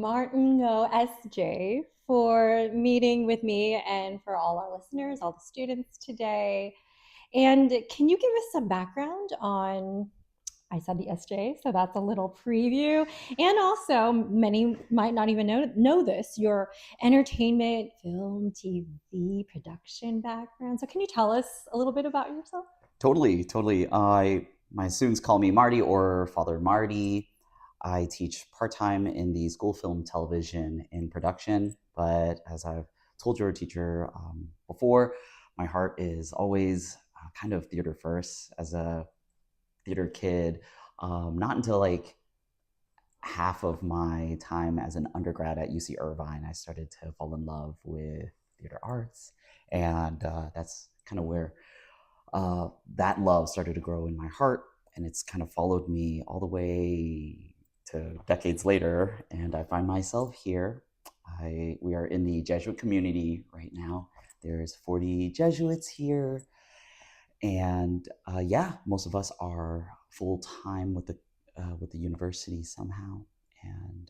Martin Ngo, SJ, for meeting with me and for all our listeners, all the students today. And can you give us some background on, I said the SJ, so that's a little preview. And also, many might not even know this, your entertainment, film, TV, production background. So can you tell us a little bit about yourself? Totally. My students call me Marty or Father Marty. I teach part-time in the school film, television, and production. But as I've told your teacher before, my heart is always kind of theater first. As a theater kid, not until like half of my time as an undergrad at UC Irvine, I started to fall in love with theater arts. And that's kind of where that love started to grow in my heart, and it's kind of followed me all the way to decades later. And I find myself here. We are in the Jesuit community right now. There's 40 Jesuits here, and most of us are full time with the university somehow. And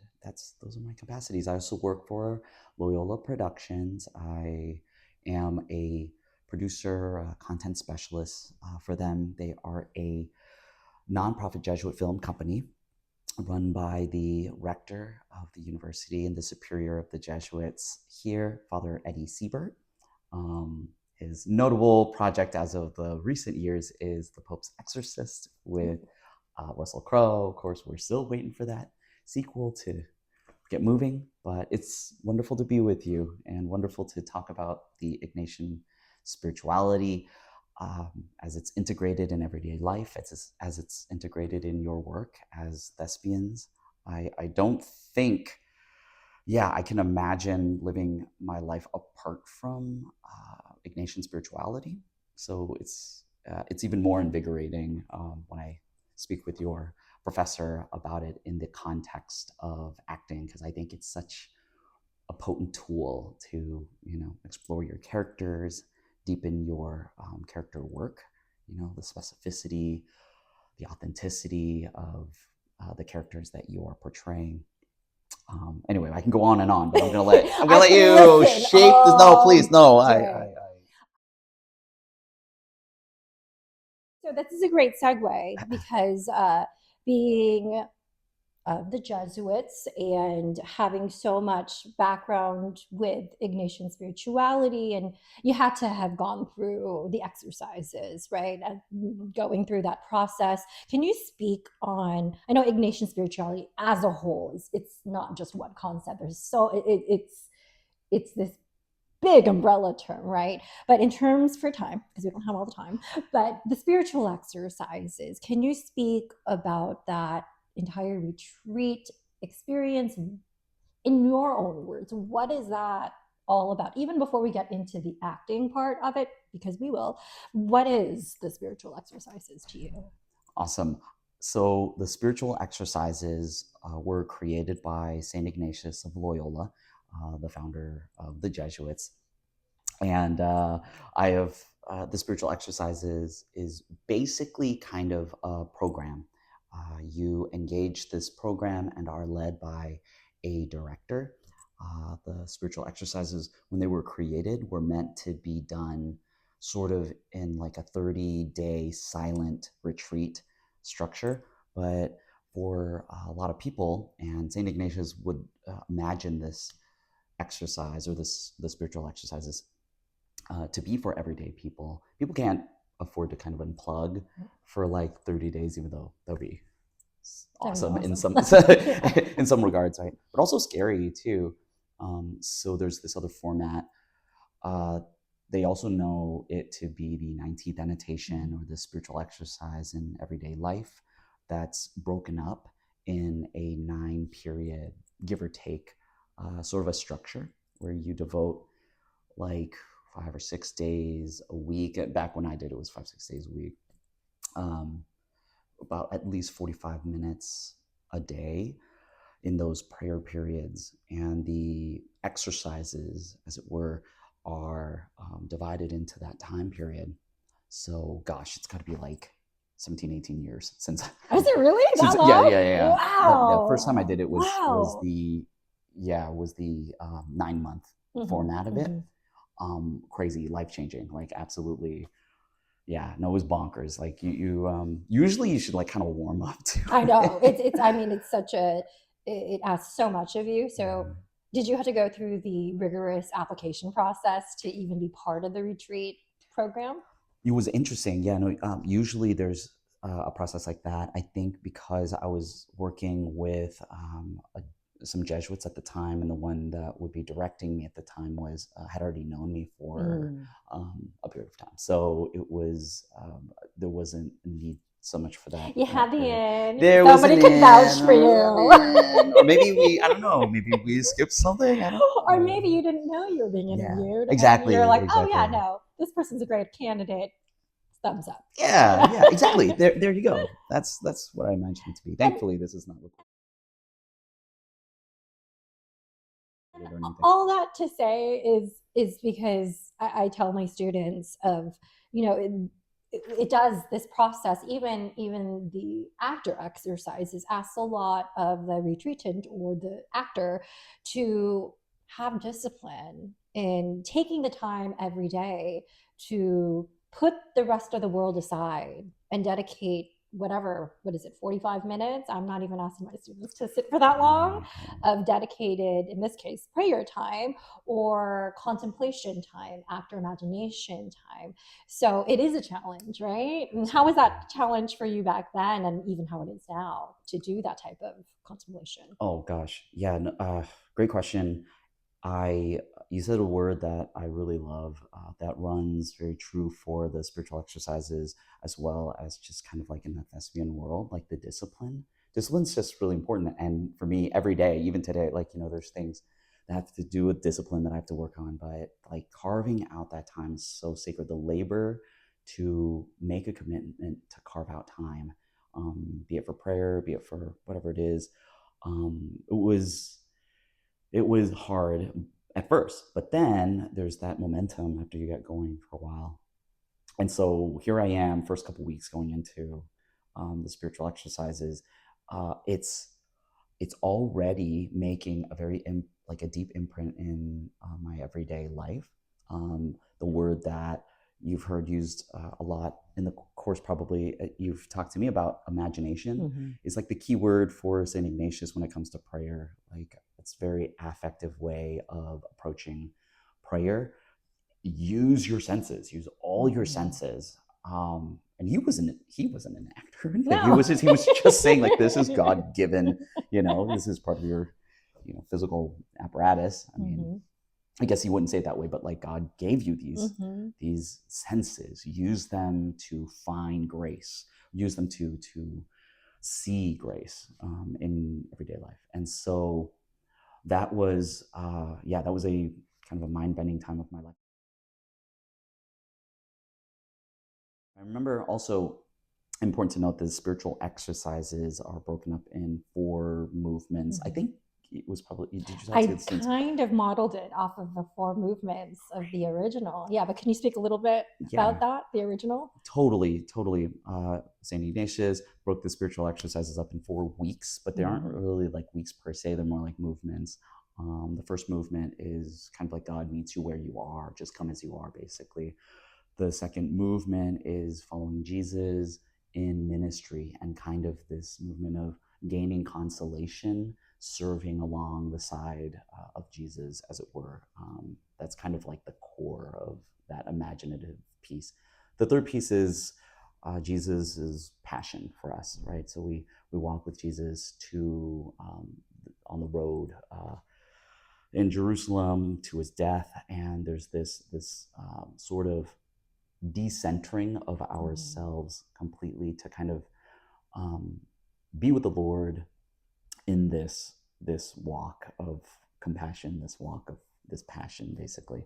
those are my capacities. I also work for Loyola Productions. I am a producer, content specialist for them. They are a nonprofit Jesuit film company run by the rector of the university and the superior of the Jesuits here, Father Eddie Siebert. His notable project as of the recent years is The Pope's Exorcist with Russell Crowe. Of course, we're still waiting for that sequel to get moving, but it's wonderful to be with you and wonderful to talk about the Ignatian spirituality as it's integrated in everyday life, as it's integrated in your work as thespians. I don't think, I can imagine living my life apart from Ignatian spirituality. So it's even more invigorating when I speak with your professor about it in the context of acting, because I think it's such a potent tool to explore your characters, deepen your character work, the specificity, the authenticity of the characters that you are portraying. Anyway, I can go on and on, but I'm gonna let you shape this. No, please, no. So this is a great segue because being the Jesuits and having so much background with Ignatian spirituality, and you had to have gone through the exercises, right? And going through that process. Can you speak on, I know Ignatian spirituality as a whole, it's not just one concept. There's it's this big umbrella term, right? But in terms for time, because we don't have all the time, but the spiritual exercises, can you speak about that entire retreat experience in your own words? What is that all about? Even before we get into the acting part of it, because we will, what is the spiritual exercises to you? Awesome. So the spiritual exercises were created by Saint Ignatius of Loyola, the founder of the Jesuits. And I have the spiritual exercises is basically kind of a program. You engage this program and are led by a director. The spiritual exercises, when they were created, were meant to be done sort of in like a 30-day silent retreat structure. But for a lot of people, and St. Ignatius would imagine this exercise or the spiritual exercises to be for everyday people. People can't afford to kind of unplug for like 30 days, even though that would be awesome in some in some regards, right? But also scary too. So there's this other format. They also know it to be the 19th annotation or the spiritual exercise in everyday life that's broken up in a 9-period, give or take, sort of a structure where you devote like 5 or 6 days a week. Back when I did it was 5-6 days a week. About at least 45 minutes a day in those prayer periods. And the exercises, as it were, are divided into that time period. So gosh, it's got to be like 17, 18 years since. Is it really that long? Yeah. Wow. The first time I did it was the was the 9-month format of it. Crazy, life-changing, like absolutely. Yeah, no, it was bonkers. Like you usually you should like kind of warm up to I know. it. It's such it asks so much of you. So did you have to go through the rigorous application process to even be part of the retreat program? It was interesting. Yeah, no, usually there's a process like that. I think because I was working with some Jesuits at the time, and the one that would be directing me at the time was had already known me for a period of time. So it was there wasn't a need so much for that. You had the in. There Somebody was could vouch for you. or maybe I don't know, maybe we skipped something. I don't know. Or maybe you didn't know you were being interviewed. Exactly. And you're like, exactly. oh yeah, no, this person's a great candidate. Thumbs up. Yeah, exactly. There you go. That's what I mentioned it to be. Thankfully, this is not recorded. All that to say is because I tell my students of, it does this process, even the actor exercises asks a lot of the retreatant or the actor to have discipline in taking the time every day to put the rest of the world aside and dedicate what is it, 45 minutes? I'm not even asking my students to sit for that long, of dedicated, in this case, prayer time or contemplation time, actor imagination time. So it is a challenge, right? And how was that challenge for you back then, and even how it is now, to do that type of contemplation? Oh gosh, yeah, great question. You said a word that I really love, that runs very true for the spiritual exercises as well as just kind of like in the thespian world, like the discipline. Discipline's just really important, and for me, every day, even today, like there's things that have to do with discipline that I have to work on, but like carving out that time is so sacred. The labor to make a commitment to carve out time, be it for prayer, be it for whatever it is, it was hard at first, but then there's that momentum after you get going for a while. And so here I am, first couple weeks going into the spiritual exercises. It's already making a very like a deep imprint in my everyday life. The word that you've heard used a lot in the course, probably you've talked to me about, imagination, is like the key word for St. Ignatius when it comes to prayer. Like it's a very affective way of approaching prayer. Use your senses, use all your senses. And he wasn't an actor or anything. No. He was just saying like, this is God given, this is part of your physical apparatus. I mean, I guess he wouldn't say it that way, but like God gave you these senses. Use them to find grace. Use them to see grace in everyday life. And so that was that was a kind of a mind-bending time of my life. I remember also, important to note, that spiritual exercises are broken up in 4 movements. I think it was probably, did you I kind of modeled it off of the 4 movements of the original. Yeah, but can you speak a little bit about that, the original? Totally. St. Ignatius broke the spiritual exercises up in 4 weeks, but they aren't really like weeks per se. They're more like movements. The first movement is kind of like God meets you where you are, just come as you are, basically. The second movement is following Jesus in ministry, and kind of this movement of gaining consolation, serving along the side of Jesus, as it were. That's kind of like the core of that imaginative piece. The third piece is Jesus' passion for us, right? So we walk with Jesus to on the road in Jerusalem to his death, and there's this sort of decentering of ourselves completely to kind of be with the Lord in this walk of compassion, this walk of this passion, basically.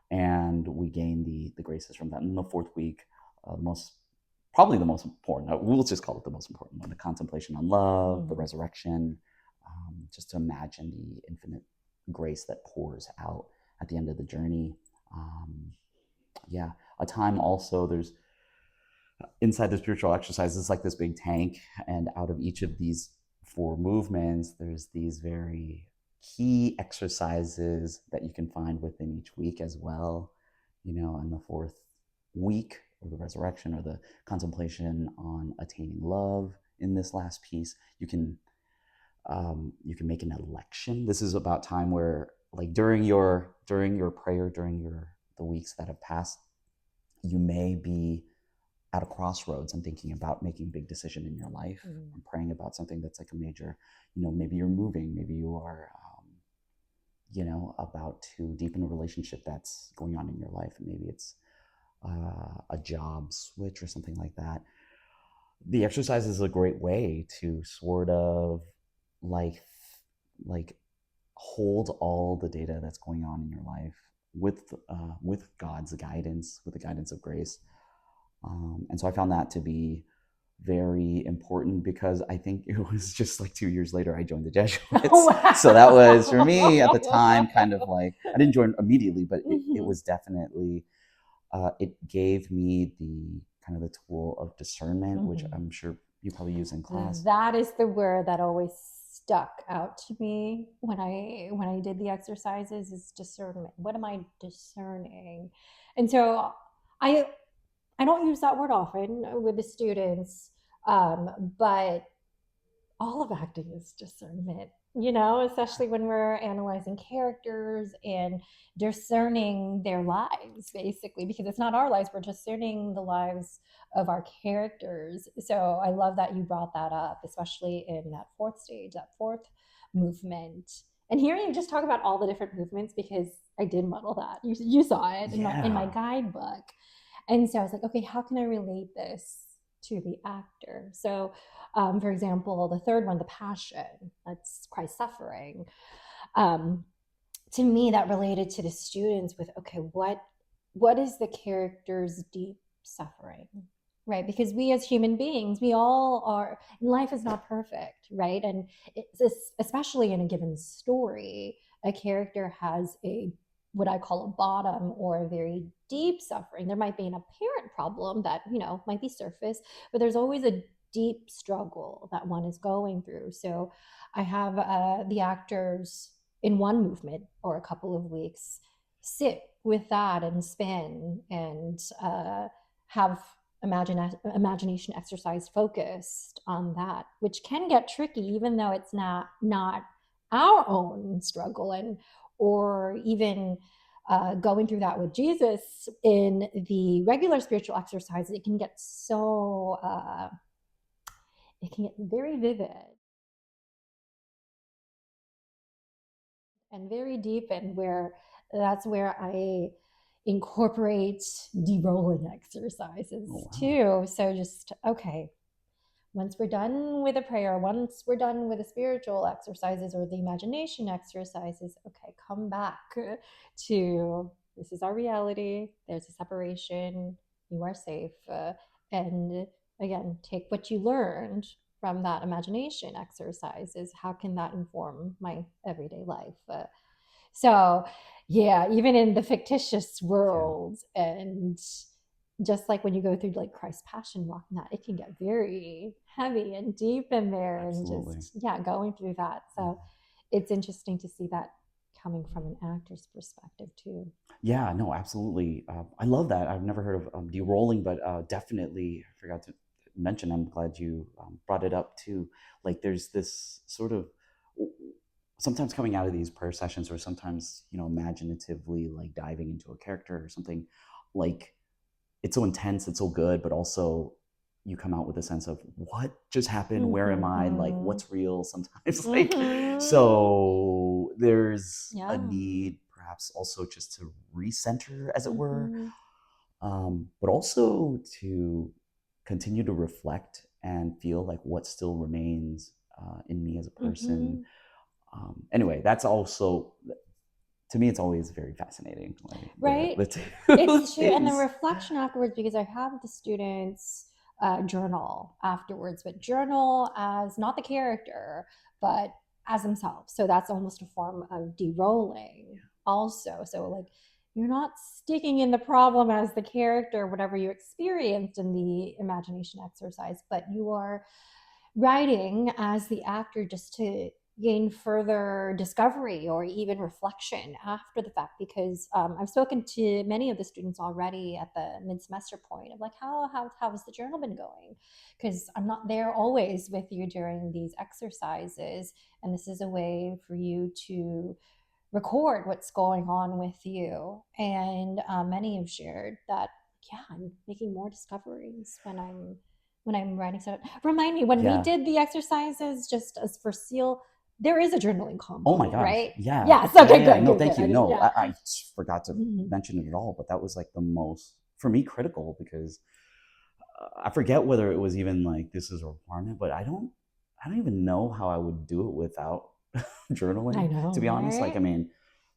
And we gain the graces from that. In the 4th week, probably the most important, we'll just call it the most important one, the contemplation on love, the resurrection, just to imagine the infinite grace that pours out at the end of the journey. A time also, there's inside the spiritual exercises, like this big tank, and out of each of these 4 movements, there's these very key exercises that you can find within each week as well. In the fourth week, or the resurrection, or the contemplation on attaining love. In this last piece, you can make an election. This is about time where, like, during your prayer, during the weeks that have passed, you may be at a crossroads and thinking about making a big decision in your life, and praying about something that's like a major, maybe you're moving, maybe you are, about to deepen a relationship that's going on in your life, and maybe it's a job switch or something like that. The exercise is a great way to sort of like hold all the data that's going on in your life with God's guidance, with the guidance of grace. And so I found that to be very important, because I think it was just like 2 years later I joined the Jesuits. Oh, wow. So that was, for me at the time, kind of like, I didn't join immediately, but it was definitely, it gave me the kind of the tool of discernment, which I'm sure you probably use in class. That is the word that always stuck out to me when I did the exercises, is discernment. What am I discerning? And so I don't use that word often with the students, but all of acting is discernment, especially when we're analyzing characters and discerning their lives, basically, because it's not our lives, we're discerning the lives of our characters. So I love that you brought that up, especially in that fourth stage, that fourth movement. And hearing you just talk about all the different movements, because I did model that. You saw it in my guidebook. And so I was like, okay, how can I relate this to the actor? So, for example, the third one, the Passion, that's Christ's suffering. To me, that related to the students with, okay, what is the character's deep suffering, right? Because we as human beings, we all are, life is not perfect, right? And it's, especially in a given story, a character has what I call a bottom, or a very deep suffering. There might be an apparent problem that, might be surface, but there's always a deep struggle that one is going through. So I have the actors in one movement or a couple of weeks sit with that and spin and have imagination exercise focused on that, which can get tricky, even though it's not our own struggle, or even going through that with Jesus in the regular spiritual exercises. It can get it can get very vivid and very deep, and that's where I incorporate de-rolling exercises too. So just, okay, once we're done with a prayer, once we're done with the spiritual exercises or the imagination exercises, okay, come back to, this is our reality. There's a separation. You are safe. And again, take what you learned from that imagination exercises. How can that inform my everyday life? So yeah, even in the fictitious world, and just like when you go through like Christ's Passion, walking that, it can get very heavy and deep in there. Absolutely. And just going through that. So it's interesting to see that coming from an actor's perspective too. Yeah, no, absolutely. I love that. I've never heard of de-rolling, but definitely, I forgot to mention, I'm glad you brought it up too. Like, there's this sort of, sometimes coming out of these prayer sessions, or sometimes, imaginatively like diving into a character or something, like, it's so intense, it's so good, but also you come out with a sense of, what just happened? Where am I? Like, what's real sometimes? Like, so there's a need perhaps also just to recenter, as it were, but also to continue to reflect and feel like what still remains in me as a person. Anyway, that's also, to me, it's always very fascinating. Like, right? It's true. And the reflection afterwards, because I have the students journal afterwards, but journal as not the character, but as themselves. So that's almost a form of de-rolling also. So like, you're not sticking in the problem as the character, whatever you experienced in the imagination exercise, but you are writing as the actor, just to gain further discovery or even reflection after the fact, because I've spoken to many of the students already at the mid-semester point of like how has the journal been going, because I'm not there always with you during these exercises, and this is a way for you to record what's going on with you. And many have shared that, yeah, I'm making more discoveries when I'm writing stuff. Remind me, when we Yeah. did the exercises, just as for seal, there is a journaling Oh my component, gosh. right? Yeah. Yes. Yeah. Okay. Yeah. Good. No, Good. thank Good. you. I didn't. No, Yeah. I forgot to mention it at all, but that was like the most, for me, critical, because I forget whether it was even like this is a requirement, but I don't even know how I would do it without I journaling, to know, be honest. Like, I right? mean,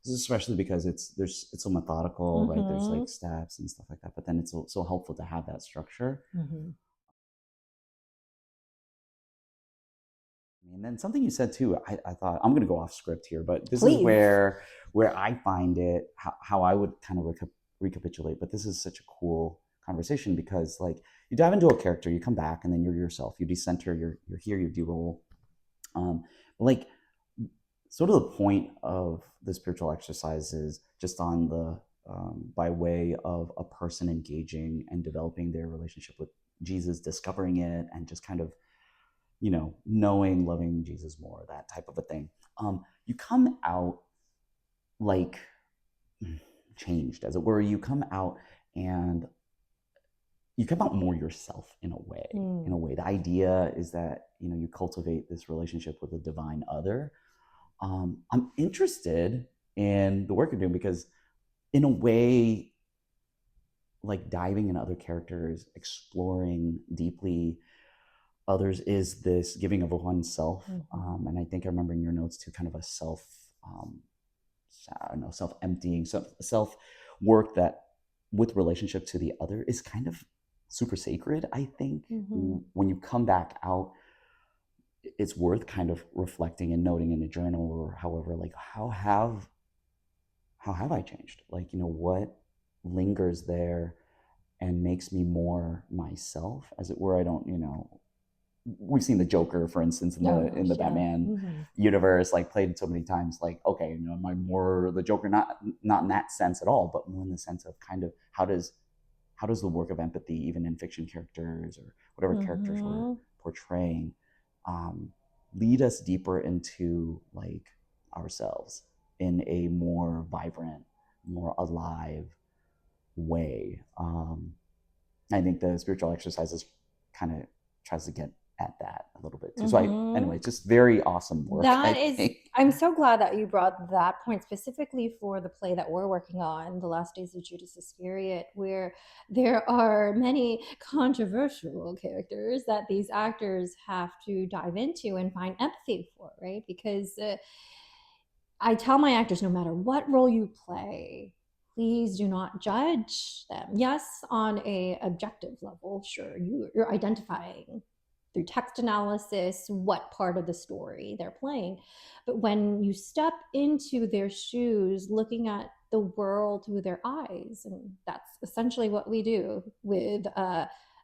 especially because it's so methodical, right? There's Mm-hmm. like steps and stuff like that, but then it's so helpful to have that structure. Mm-hmm. And then something you said too, I thought, I'm going to go off script here, but this is Please. where I find it, how I would kind of recapitulate. But this is such a cool conversation, because like you dive into a character, you come back, and then you're yourself. You decenter. You're here. You de-roll. Like, sort of the point of the spiritual exercises, just on the by way of a person engaging and developing their relationship with Jesus, discovering it, and just kind of, knowing, loving Jesus more, that type of a thing. You come out like changed, as it were. You come out, and you come out more yourself in a way. In a way, the idea is that you cultivate this relationship with a divine other. I'm interested in the work you're doing, because in a way, like diving in other characters, exploring deeply others, is this giving of oneself. And I think I remember in your notes too, kind of a self, I don't know, self emptying, self work that with relationship to the other is kind of super sacred. I think when you come back out, it's worth kind of reflecting and noting in a journal or however, like, how have I changed? Like, what lingers there and makes me more myself, as it were. I don't, we've seen the Joker, for instance, in Oh the gosh, yeah. Batman universe, like played so many times. Like, okay, am I more the Joker? Not in that sense at all, but more in the sense of kind of how does the work of empathy, even in fiction characters or whatever characters we're portraying, lead us deeper into like ourselves in a more vibrant, more alive way. I think the spiritual exercises kind of tries to get at that a little bit too. So anyway, just very awesome work. That I is, think. I'm so glad that you brought that point specifically for the play that we're working on, The Last Days of Judas Iscariot, where there are many controversial characters that these actors have to dive into and find empathy for, right? Because I tell my actors, no matter what role you play, please do not judge them. Yes, on a objective level, sure, you're identifying through text analysis what part of the story they're playing. But when you step into their shoes, looking at the world through their eyes, and that's essentially what we do with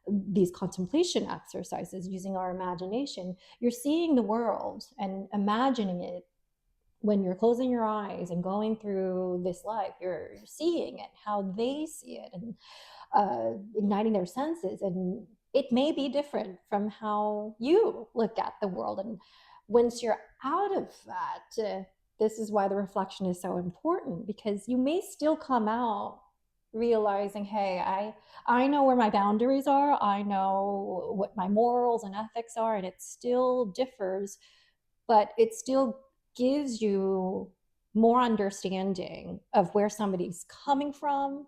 these contemplation exercises using our imagination, you're seeing the world and imagining it. When you're closing your eyes and going through this life, you're seeing it how they see it, and igniting their senses, and it may be different from how you look at the world. And once you're out of that, this is why the reflection is so important, because you may still come out realizing, hey, I know where my boundaries are, I know what my morals and ethics are, and it still differs, but it still gives you more understanding of where somebody's coming from,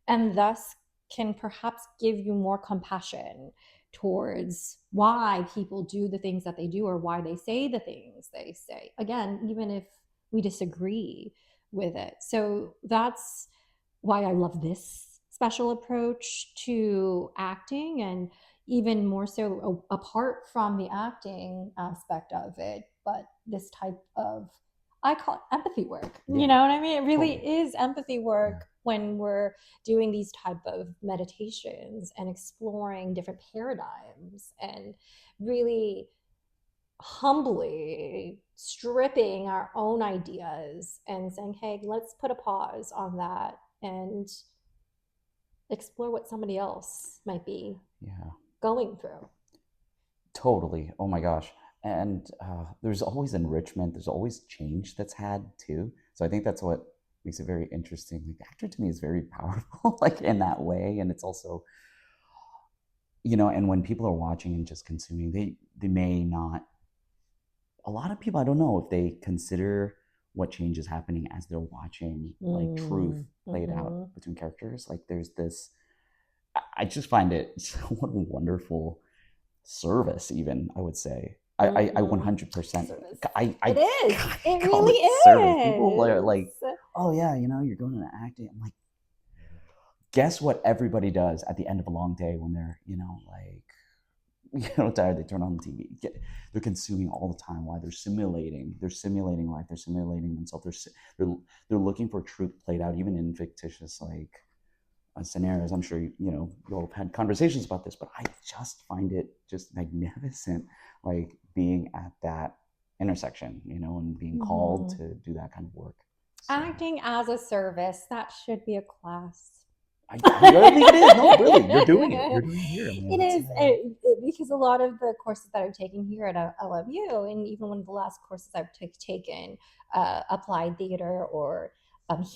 and thus can perhaps give you more compassion towards why people do the things that they do or why they say the things they say. Again, even if we disagree with it. So that's why I love this special approach to acting, and even more so apart from the acting aspect of it, but this type of, I call it empathy work. Yeah. You know what I mean? It really Totally. is empathy work when we're doing these type of meditations and exploring different paradigms and really humbly stripping our own ideas and saying, hey, let's put a pause on that and explore what somebody else might be Yeah, going through. totally. Oh my gosh. And there's always enrichment. There's always change that's had too. So I think that's what makes it very interesting. Like actor to me is very powerful, like in that way. And it's also, and when people are watching and just consuming, they may not. A lot of people, I don't know if they consider what change is happening as they're watching like truth played out between characters. Like there's this. I just find it what a wonderful service, even I would say. I 100%. Service. I It is. It call really it service. People are is. like, oh yeah, you're going into acting. I'm like, guess what? Everybody does at the end of a long day when they're like tired. They turn on the TV. They're consuming all the time. Why? They're simulating. They're simulating life. They're simulating themselves. They're looking for truth played out, even in fictitious like scenarios. I'm sure you all have had conversations about this, but I just find it just magnificent, like being at that intersection, and being called to do that kind of work. So, Acting as a service, that should be a class. I think it is. No, really, you're doing it. You're doing it here. I mean, It is because a lot of the courses that I've taken here at LMU, and even one of the last courses I've taken, applied theater or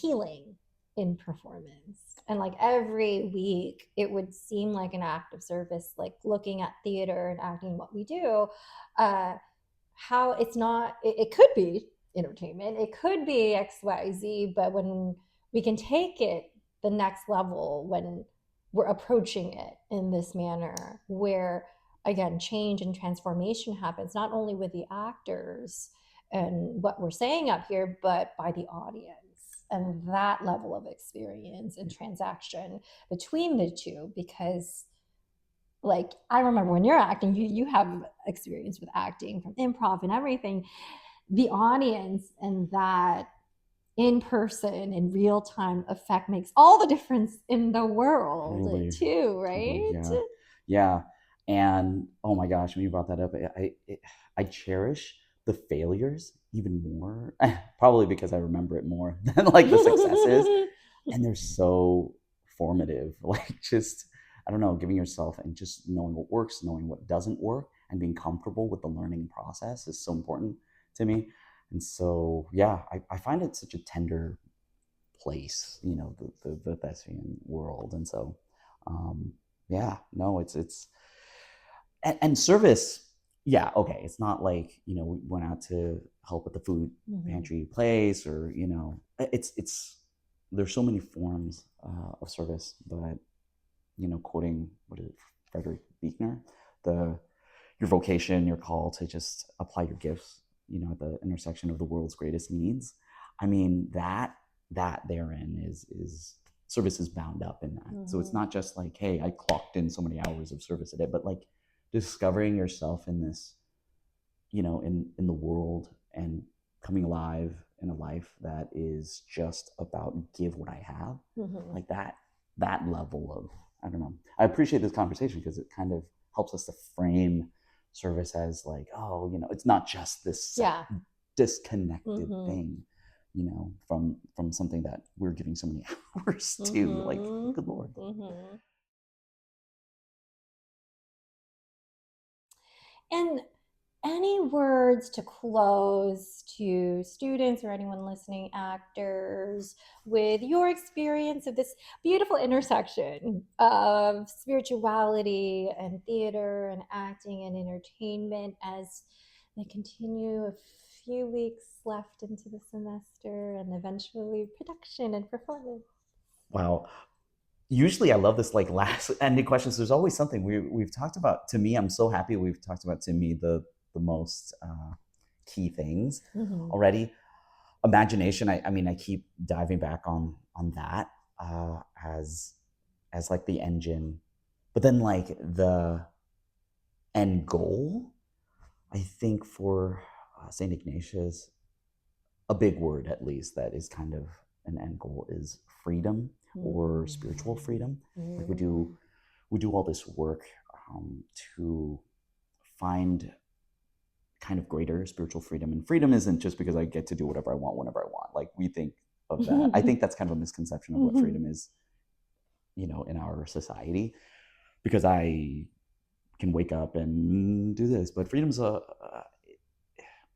healing in performance. And like every week, it would seem like an act of service, like looking at theater and acting, what we do. How it's not, it could be entertainment, it could be XYZ, but when we can take it the next level, when we're approaching it in this manner where again change and transformation happens not only with the actors and what we're saying up here, but by the audience, and that level of experience and transaction between the two. Because like I remember when you're acting, you have experience with acting from improv and everything, the audience and that in person in real time effect makes all the difference in the world totally, too, right? totally, yeah. And oh my gosh, when you brought that up, I cherish the failures even more, probably because I remember it more than like the successes, and they're so formative. Like just I don't know, giving yourself and just knowing what works, knowing what doesn't work, and being comfortable with the learning process is so important to me. And so yeah, I find it such a tender place, the thespian world. And so yeah, no, it's and service. Yeah, okay, it's not like we went out to help at the food pantry place, or it's there's so many forms of service. But quoting what is it, Frederick Buechner, the your vocation, your call to just apply your gifts, at the intersection of the world's greatest needs. I mean, that therein is service is bound up in that. So it's not just like, hey, I clocked in so many hours of service a day, but like discovering yourself in this, in the world, and coming alive in a life that is just about give what I have. Like that level of, I don't know. I appreciate this conversation because it kind of helps us to frame service as like, oh, it's not just this disconnected thing, from something that we're giving so many hours to. Like, good Lord. And any words to close to students or anyone listening, actors, with your experience of this beautiful intersection of spirituality and theater and acting and entertainment as they continue a few weeks left into the semester and eventually production and performance? Wow. Usually I love this like last ending questions. There's always something we've talked about. To me, I'm so happy we've talked about, to me, the most key things already. Imagination. I mean, I keep diving back on that as like the engine, but then like the end goal. I think for Saint Ignatius, a big word at least that is kind of an end goal is freedom, or spiritual freedom. Like we do all this work to find kind of greater spiritual freedom. And freedom isn't just because I get to do whatever I want whenever I want. Like we think of that. I think that's kind of a misconception of what freedom is, in our society, because I can wake up and do this. But freedom's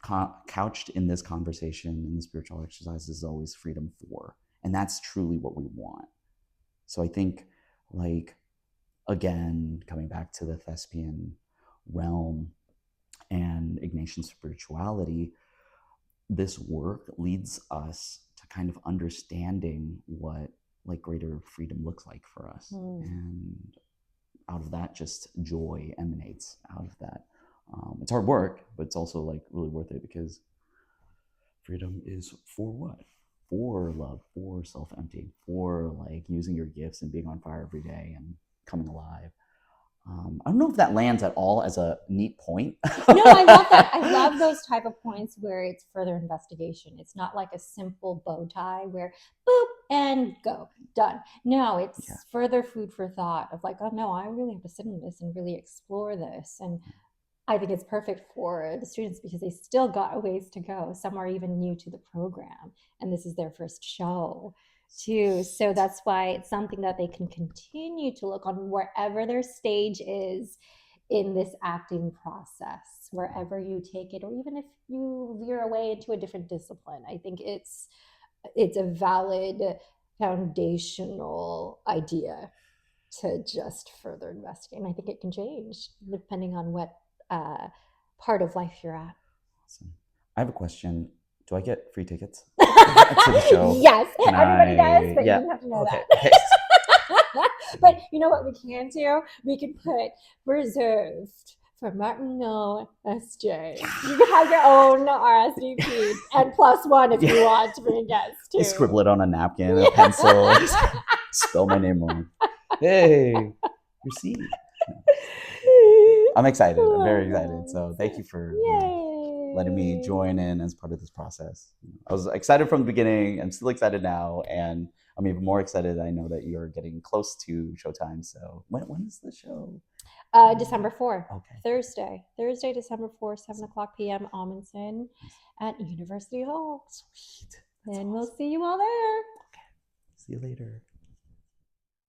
couched in this conversation, in the spiritual exercise, is always freedom for. And that's truly what we want. So I think, like, again, coming back to the thespian realm and Ignatian spirituality, this work leads us to kind of understanding what like greater freedom looks like for us. And out of that, just joy emanates out of that. It's hard work, but it's also like really worth it, because freedom is for what? For love, for self-emptying, for like using your gifts and being on fire every day and coming alive. I don't know if that lands at all as a neat point. No, I love that. I love those type of points where it's further investigation. It's not like a simple bow tie where boop and go, done. No, it's further food for thought of like, oh no, I really have to sit in this and really explore this. And I think it's perfect for the students because they still got a ways to go. Some are even new to the program, and this is their first show too. So that's why it's something that they can continue to look on wherever their stage is in this acting process, wherever you take it, or even if you veer away into a different discipline. I think it's a valid foundational idea to just further investigate. And I think it can change depending on what part of life you're at. Awesome. I have a question. Do I get free tickets to the show? Yes, everybody does, but you don't have to know that. Okay. But you know what we can do? We can put reserved for Martin Ngo, SJ. You can have your own RSVP and +1 if you want to bring a guest too. You scribble it on a napkin, a pencil, spell my name wrong. Hey, your seat. I'm excited. I'm very excited. So thank you for letting me join in as part of this process. I was excited from the beginning. I'm still excited now. And I'm even more excited. I know that you're getting close to showtime. So when is the show? December 4th. Okay. Thursday, December 4th, 7:00 p.m. Amundsen at University Hall. Sweet. And we'll see you all there. Okay. See you later.